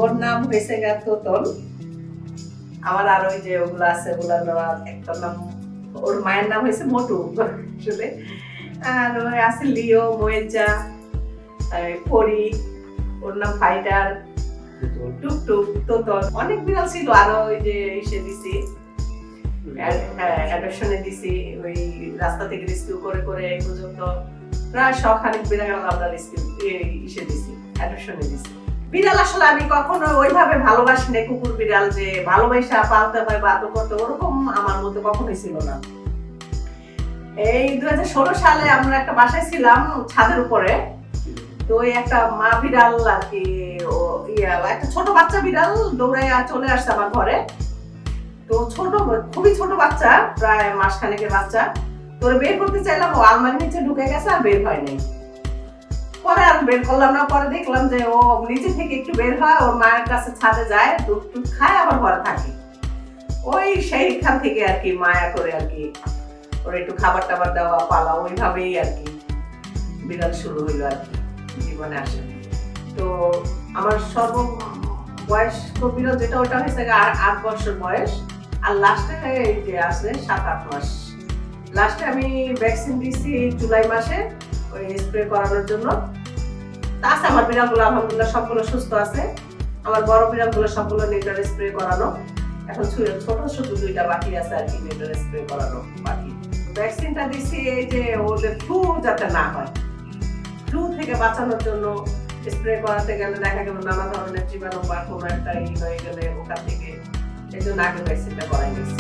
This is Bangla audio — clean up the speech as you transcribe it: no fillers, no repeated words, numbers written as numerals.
ওর নাম হয়েছে গা তোতন। আমার আর ওই যে ওগুলো আছে ওগুলোর নাম একটা নাম, ওর মায়ের নাম হয়েছে মোটু আসলে। আর ওই আছে লিও, মোয়েজা, পরি, ওর নাম ফাইটার, টুকটুক, তোতন, অনেক বিড়াল ছিল। আরো ওই যে ইসে দিছি, অ্যাডপশনে দিছি, ওই রাস্তা থেকে রেস্কিউ করে করে এই পর্যন্ত প্রায় শখানেক বিড়াল আমরা রেস্কিউ ইসে দিছি, অ্যাডপশনে দিছি। বিড়াল আসলে আমি কখনো ওইভাবে ভালোবাসি না, কুকুর বিড়াল যে ভালোবাসা পালতে হয় বা আদর করতে, ওরকম আমার মধ্যে কখনোই ছিল না। এই 2016 সালে আমরা একটা বাসায় ছিলাম ছাদের উপরে, তো ওই একটা মা বিড়াল আর কি, একটা ছোট বাচ্চা বিড়াল দৌড়াইয়া চলে আসছে আমার ঘরে। তো ছোট, খুবই ছোট বাচ্চা, প্রায় মাসখানেকের বাচ্চা। তোরে বের করতে চাইলাম, ও আলমারির নিচে ঢুকে গেছে, আর বের হয় নাই। পরে আর বের করলাম না, পরে দেখলাম যে ও নিচে থেকে একটু বের হয়, ওর মায়ের কাছে ছাদে যায়, দুধ টুধ খায়, আবার ঘরে থাকে। ওই সেইখান থেকে আর কি মায়া করে আর কি ওর একটু খাবার টাবার দেওয়া, পালা, ওইভাবেই আর কি বিড়াল শুরু হইলো আর কি জীবনে আসে। তো আমার সর্ব বয়স্ক বিড়াল যেটা, ওটা হয়েছে 8 বছর বয়স। আর লাস্টে এই যে আছে 7-8 মাস। লাস্টে আমি ভ্যাকসিন দিয়েছি জুলাই মাসে, ওই স্প্রে করানোর জন্য। তা আছে আমার বিড়ালগুলো আলহামদুলিল্লাহ সবগুলো সুস্থ আছে। আমার বড় বিড়ালগুলো সবগুলো নেটার স্প্রে করানো, এখন ছোট শুধু 2টা বাকি আছে আর কি নেটার স্প্রে করানো বাকি। ভ্যাকসিনটা দিছি এই যে ওদের ফ্লু যাতে না হয়, ফ্লু থেকে বাঁচানোর জন্য স্প্রে করাতে গেলে দেখা গেল নানা ধরনের জীবাণু বা কোনো একটা হয়ে গেলে ওখান থেকে, এই জন্য আগে ভ্যাকসিনটা করাই নিয়েছি।